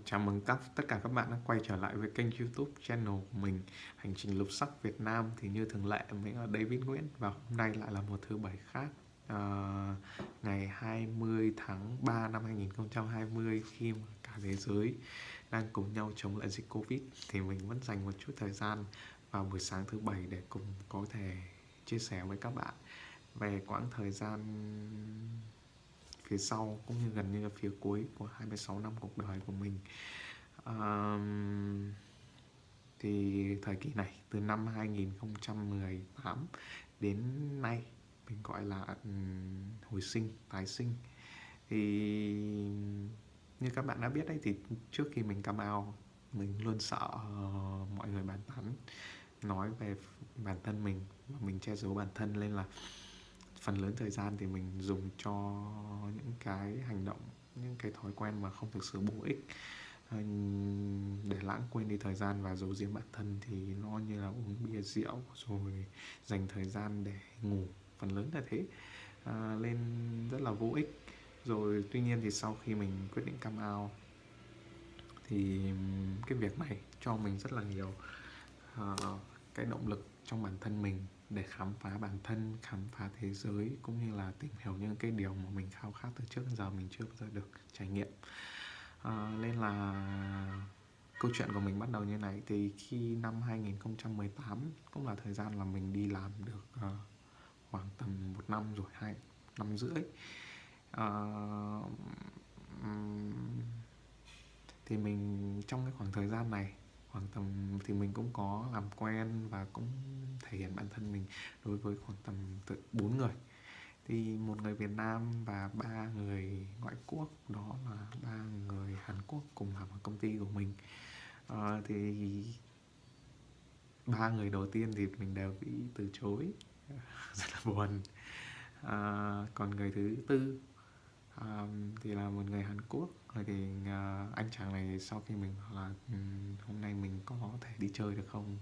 Chào mừng tất cả các bạn đã quay trở lại với kênh YouTube channel của mình, Hành trình lục sắc Việt Nam. Thì như thường lệ, mình là David Nguyễn và hôm nay lại là một thứ bảy khác. Ngày 20 tháng 3 năm 2020, khi mà cả thế giới đang cùng nhau chống lại dịch Covid, thì mình vẫn dành một chút thời gian vào buổi sáng thứ bảy để cùng có thể chia sẻ với các bạn về quãng thời gian phía sau, cũng như gần như là phía cuối của 26 năm cuộc đời của mình. Thì thời kỳ này từ năm 2018 đến nay mình gọi là hồi sinh, tái sinh. Thì như các bạn đã biết đấy, thì trước khi mình come out, mình luôn sợ mọi người bàn tán, nói về bản thân mình và mình che giấu bản thân, nên là phần lớn thời gian thì mình dùng cho những cái hành động, những cái thói quen mà không thực sự bổ ích, để lãng quên đi thời gian và giấu giếm bản thân. Thì nó như là uống bia rượu rồi dành thời gian để ngủ, phần lớn là thế, lên rất là vô ích. Rồi tuy nhiên thì sau khi mình quyết định come out thì cái việc này cho mình rất là nhiều cái động lực trong bản thân mình để khám phá bản thân, khám phá thế giới, cũng như là tìm hiểu những cái điều mà mình khao khát từ trước đến giờ mình chưa bao giờ được trải nghiệm. Nên là câu chuyện của mình bắt đầu như này. Thì khi năm 2018 cũng là thời gian là mình đi làm được khoảng tầm 1 năm rồi, 2 năm rưỡi. Thì mình trong cái khoảng thời gian này, khoảng tầm, thì mình cũng có làm quen và cũng thể hiện bản thân mình đối với khoảng tầm 4 người. Thì một người Việt Nam và 3 người ngoại quốc, đó là 3 người Hàn Quốc cùng làm ở công ty của mình. Thì 3 người đầu tiên thì mình đều bị từ chối, rất là buồn. Còn người thứ tư thì là một người Hàn Quốc. Rồi thì anh chàng này sau khi mình bảo là hôm nay mình có thể đi chơi được không,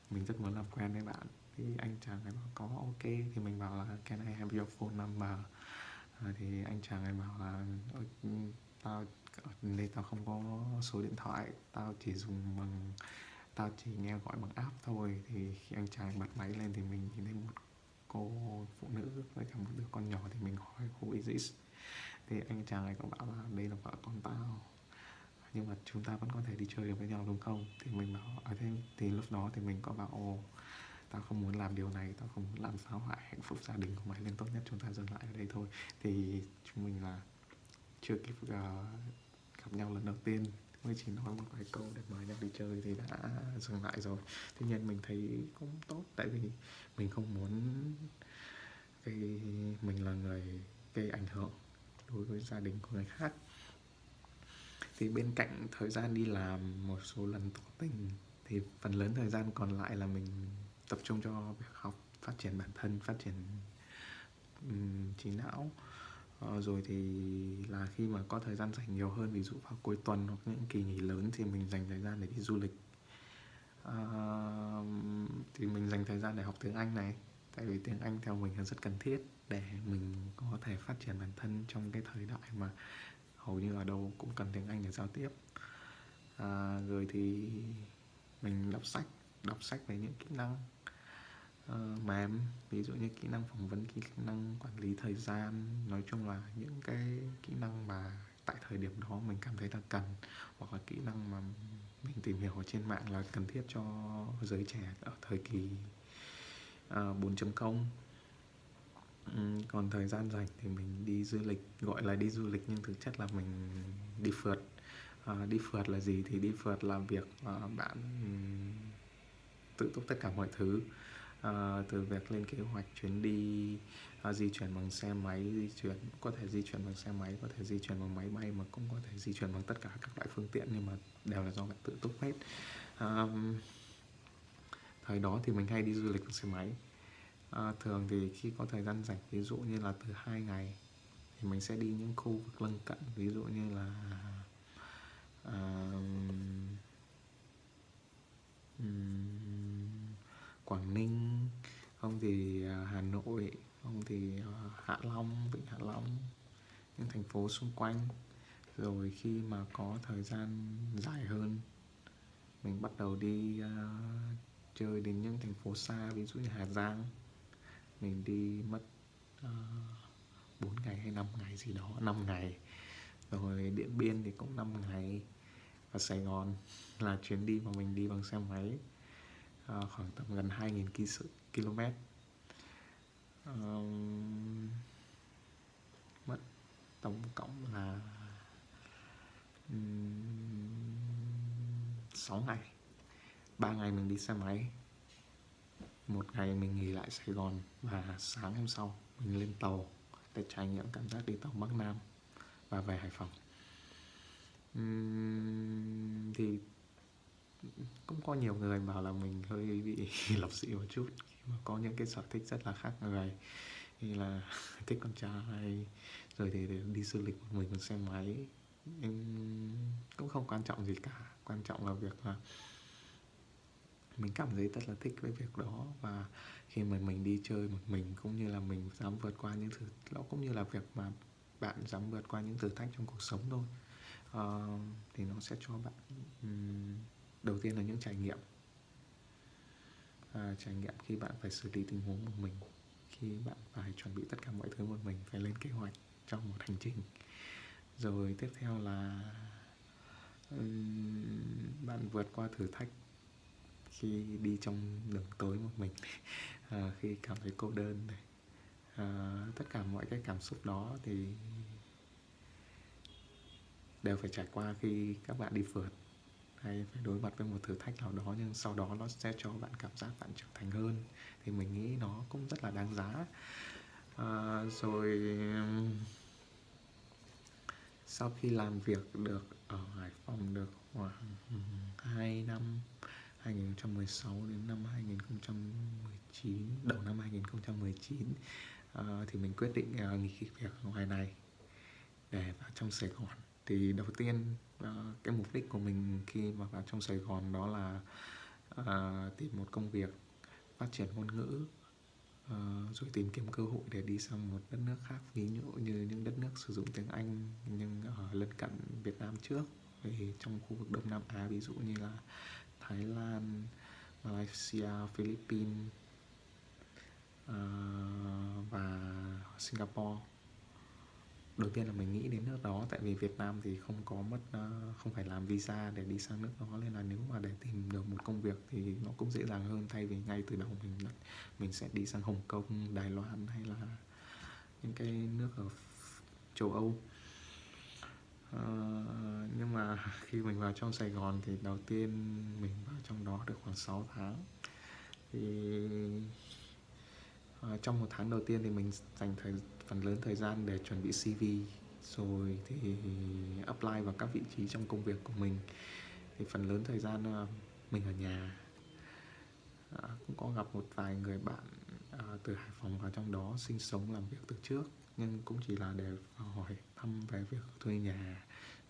mình rất muốn làm quen với bạn, thì anh chàng ấy bảo có, ok. Thì mình bảo là can I have your phone number. Thì anh chàng ấy bảo là tao ở đây tao không có số điện thoại, tao chỉ nghe gọi bằng app thôi. Thì khi anh chàng bật máy lên thì mình nhìn thấy một cô phụ nữ với cả một đứa con nhỏ. Thì mình hỏi who is this. Thì anh chàng ấy có bảo là đây là vợ con tao, nhưng mà chúng ta vẫn có thể đi chơi được với nhau đúng không. Thì mình bảo ở thế. Thì lúc đó thì mình có bảo ồ, tao không muốn làm điều này, tao không muốn làm phá hoại hạnh phúc gia đình của mày, nên tốt nhất chúng ta dừng lại ở đây thôi. Thì chúng mình là chưa kịp gặp nhau lần đầu tiên, mới chỉ nói một vài câu để mời nhau đi chơi thì đã dừng lại rồi. Tuy nhiên mình thấy cũng tốt, tại vì mình không muốn mình là người gây ảnh hưởng đối với gia đình của người khác. Thì bên cạnh thời gian đi làm, một số lần tỏ tình, thì phần lớn thời gian còn lại là mình tập trung cho việc học, phát triển bản thân, phát triển trí não. Rồi thì là khi mà có thời gian rảnh nhiều hơn, ví dụ vào cuối tuần hoặc những kỳ nghỉ lớn, thì mình dành thời gian để đi du lịch. Thì mình dành thời gian để học tiếng Anh này, tại vì tiếng Anh theo mình là rất cần thiết để mình có thể phát triển bản thân trong cái thời đại mà hầu như ở đâu cũng cần tiếng Anh để giao tiếp. Rồi thì mình đọc sách về những kỹ năng mềm, ví dụ như kỹ năng phỏng vấn, kỹ năng quản lý thời gian. Nói chung là những cái kỹ năng mà tại thời điểm đó mình cảm thấy là cần, hoặc là kỹ năng mà mình tìm hiểu ở trên mạng là cần thiết cho giới trẻ ở thời kỳ 4.0. Còn thời gian rảnh thì mình đi du lịch, gọi là đi du lịch nhưng thực chất là mình đi phượt. Đi phượt là gì? Thì đi phượt là việc bạn tự túc tất cả mọi thứ, từ việc lên kế hoạch chuyến đi, di chuyển bằng xe máy, có thể di chuyển bằng xe máy, có thể di chuyển bằng máy bay, mà cũng có thể di chuyển bằng tất cả các loại phương tiện, nhưng mà đều là do bạn tự túc hết. Thời đó thì mình hay đi du lịch bằng xe máy. Thường thì khi có thời gian rảnh, ví dụ như là từ 2 ngày, thì mình sẽ đi những khu vực lân cận, ví dụ như là Quảng Ninh, không thì Hà Nội, không thì Hạ Long, Vịnh Hạ Long, những thành phố xung quanh. Rồi khi mà có thời gian dài hơn, mình bắt đầu đi chơi đến những thành phố xa, ví dụ như Hà Giang. Mình đi mất 4 ngày hay 5 ngày gì đó, 5 ngày. Rồi Điện Biên thì cũng 5 ngày. Và Sài Gòn là chuyến đi mà mình đi bằng xe máy khoảng tầm gần 2.000 km. Mất tổng cộng là 6 ngày. 3 ngày mình đi xe máy, 1 ngày mình nghỉ lại Sài Gòn, và sáng hôm sau mình lên tàu để trải nghiệm cảm giác đi tàu Bắc Nam và về Hải Phòng. Thì cũng có nhiều người bảo là mình hơi bị lập dị một chút khi mà có những cái sở thích rất là khác người, như là thích con trai, rồi thì đi du lịch một mình bằng xe máy. Cũng không quan trọng gì cả, quan trọng là việc là mình cảm thấy rất là thích với việc đó. Và khi mà mình đi chơi một mình, cũng như là mình dám vượt qua những nó cũng như là việc mà bạn dám vượt qua những thử thách trong cuộc sống thôi, thì nó sẽ cho bạn đầu tiên là những trải nghiệm. Trải nghiệm khi bạn phải xử lý tình huống một mình, khi bạn phải chuẩn bị tất cả mọi thứ một mình, phải lên kế hoạch trong một hành trình. Rồi tiếp theo là bạn vượt qua thử thách khi đi trong đường tối một mình, khi cảm thấy cô đơn này. Tất cả mọi cái cảm xúc đó thì đều phải trải qua khi các bạn đi phượt hay phải đối mặt với một thử thách nào đó, nhưng sau đó nó sẽ cho bạn cảm giác bạn trưởng thành hơn. Thì mình nghĩ nó cũng rất là đáng giá. Rồi sau khi làm việc được ở Hải Phòng được khoảng 2 năm, 2016 đến năm 2019, đầu năm 2019, thì mình quyết định nghỉ việc ở ngoài này để vào trong Sài Gòn. Thì đầu tiên cái mục đích của mình khi mà vào trong Sài Gòn đó là tìm một công việc, phát triển ngôn ngữ, rồi tìm kiếm cơ hội để đi sang một đất nước khác, ví dụ như những đất nước sử dụng tiếng Anh nhưng ở lân cận Việt Nam trước, thì trong khu vực Đông Nam Á, ví dụ như là Thái Lan, Malaysia, Philippines và Singapore. Đầu tiên là mình nghĩ đến nước đó, tại vì Việt Nam thì không phải làm visa để đi sang nước đó, nên là nếu mà để tìm được một công việc thì nó cũng dễ dàng hơn, thay vì ngay từ đầu mình sẽ đi sang Hồng Kông, Đài Loan hay là những cái nước ở châu Âu. Nhưng mà khi mình vào trong Sài Gòn thì đầu tiên mình vào trong đó được khoảng 6 tháng. Thì trong 1 tháng đầu tiên thì mình dành phần lớn thời gian để chuẩn bị CV, rồi thì apply vào các vị trí trong công việc của mình. Thì phần lớn thời gian mình ở nhà. Cũng có gặp một vài người bạn từ Hải Phòng vào trong đó sinh sống làm việc từ trước, nhưng cũng chỉ là để hỏi thăm về việc thuê nhà,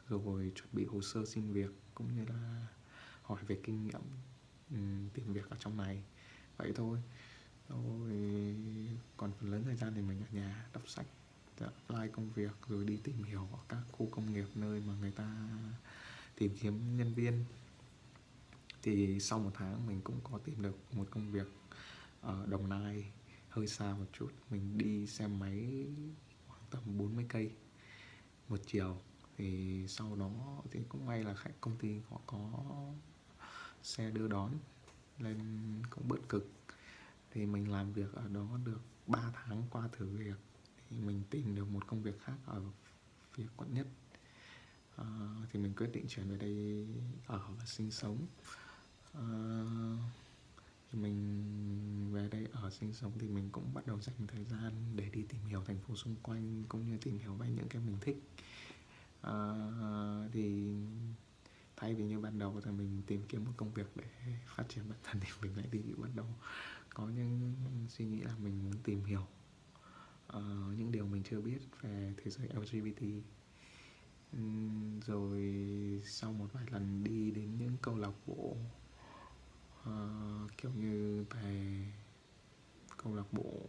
rồi chuẩn bị hồ sơ xin việc, cũng như là hỏi về kinh nghiệm tìm việc ở trong này, vậy thôi. Rồi còn phần lớn thời gian thì mình ở nhà đọc sách, apply công việc, rồi đi tìm hiểu ở các khu công nghiệp nơi mà người ta tìm kiếm nhân viên. Thì sau 1 tháng mình cũng có tìm được một công việc ở Đồng Nai, hơi xa một chút. Mình đi xe máy khoảng tầm 40 cây một chiều. Thì sau đó thì cũng may là công ty họ có xe đưa đón nên cũng bớt cực. Thì mình làm việc ở đó được 3 tháng, qua thử việc thì mình tìm được một công việc khác ở phía quận Nhất. Thì mình quyết định chuyển về đây ở và sinh sống. Thì mình về đây ở sinh sống thì mình cũng bắt đầu dành thời gian để đi tìm hiểu thành phố xung quanh, cũng như tìm hiểu về những cái mình thích. Thì thay vì như ban đầu thì mình tìm kiếm một công việc để phát triển bản thân, thì mình lại bắt đầu có những suy nghĩ là mình muốn tìm hiểu những điều mình chưa biết về thế giới LGBT. Rồi sau một vài lần đi đến những câu lạc bộ kiểu như về câu lạc bộ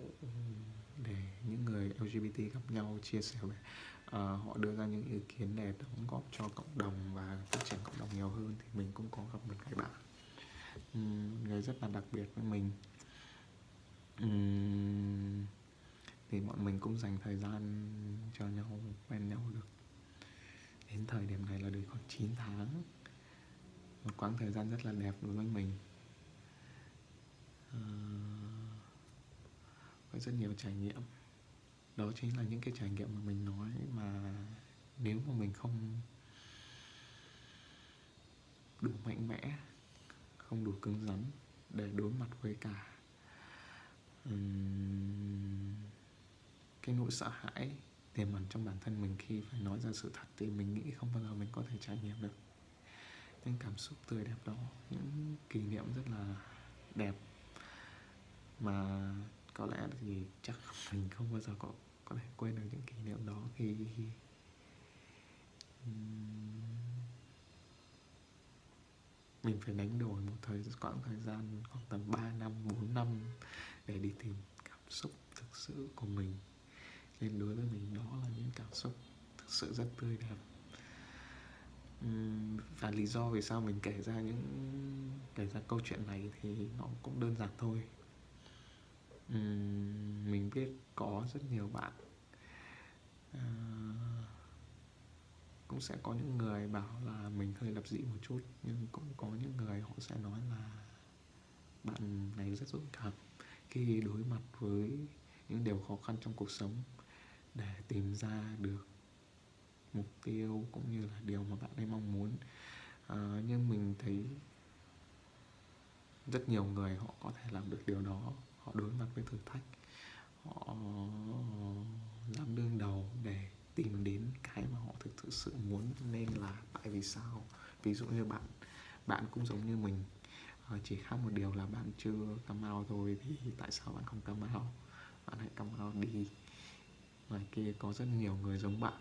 để những người LGBT gặp nhau, chia sẻ về họ đưa ra những ý kiến để đóng góp cho cộng đồng và phát triển cộng đồng nhiều hơn, thì mình cũng có gặp một cái bạn người rất là đặc biệt với mình. Thì bọn mình cũng dành thời gian cho nhau, quen nhau được đến thời điểm này là được khoảng 9 tháng. Một quãng thời gian rất là đẹp đối với mình. Có rất nhiều trải nghiệm. Đó chính là những cái trải nghiệm mà mình nói mà nếu mà mình không đủ mạnh mẽ, không đủ cứng rắn để đối mặt với cả cái nỗi sợ hãi tiềm ẩn trong bản thân mình khi phải nói ra sự thật, thì mình nghĩ không bao giờ mình có thể trải nghiệm được những cảm xúc tươi đẹp đó, những kỷ niệm rất là đẹp mà có lẽ thì chắc mình không bao giờ có thể quên được những kỷ niệm đó khi mình phải đánh đổi một quãng thời gian khoảng tầm 3 năm, 4 năm để đi tìm cảm xúc thực sự của mình. Nên đối với mình đó là những cảm xúc thực sự rất tươi đẹp. Và lý do vì sao mình kể ra câu chuyện này thì nó cũng đơn giản thôi. Mình biết có rất nhiều bạn cũng sẽ có những người bảo là mình hơi lập dị một chút, nhưng cũng có những người họ sẽ nói là bạn này rất dũng cảm khi đối mặt với những điều khó khăn trong cuộc sống để tìm ra được mục tiêu cũng như là điều mà bạn ấy mong muốn. Nhưng mình thấy rất nhiều người họ có thể làm được điều đó. Họ đối mặt với thử thách, họ dám đương đầu để tìm đến cái mà họ thực sự muốn. Nên là tại vì sao, ví dụ như bạn cũng giống như mình, chỉ khác một điều là bạn chưa come out thôi, thì tại sao bạn không come out? Bạn hãy come out đi. Ngoài kia có rất nhiều người giống bạn,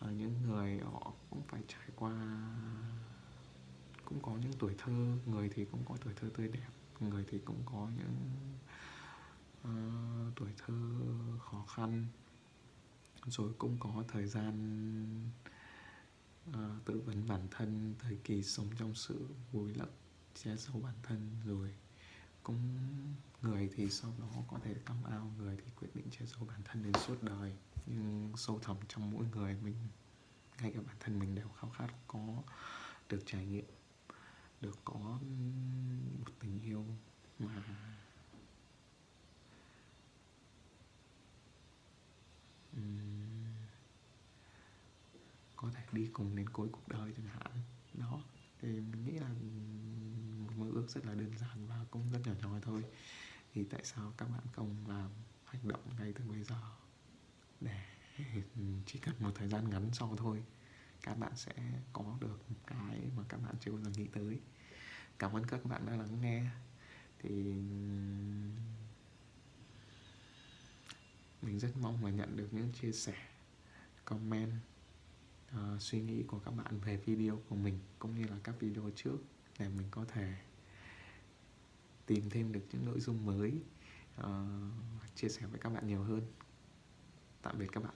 những người họ cũng phải trải qua, cũng có những tuổi thơ, người thì cũng có tuổi thơ tươi đẹp, người thì cũng có những tuổi thơ khó khăn, rồi cũng có thời gian tự vấn bản thân, thời kỳ sống trong sự vùi lấp, che giấu bản thân, rồi cũng người thì sau đó có thể come out, người thì quyết định che giấu bản thân đến suốt đời. Nhưng sâu thẳm trong mỗi người mình, ngay cả bản thân mình đều khao khát có được trải nghiệm, được có một tình yêu mà có thể đi cùng đến cuối cuộc đời chẳng hạn. Đó, thì mình nghĩ là một mơ ước rất là đơn giản và cũng rất nhỏ nhoi thôi. Thì tại sao các bạn không làm hành động ngay từ bây giờ, để chỉ cần một thời gian ngắn sau thôi các bạn sẽ có được một cái mà các bạn chưa bao giờ nghĩ tới. Cảm ơn các bạn đã lắng nghe. Thì mình rất mong là nhận được những chia sẻ, comment, suy nghĩ của các bạn về video của mình cũng như là các video trước, để mình có thể tìm thêm được những nội dung mới, chia sẻ với các bạn nhiều hơn. Tạm biệt các bạn.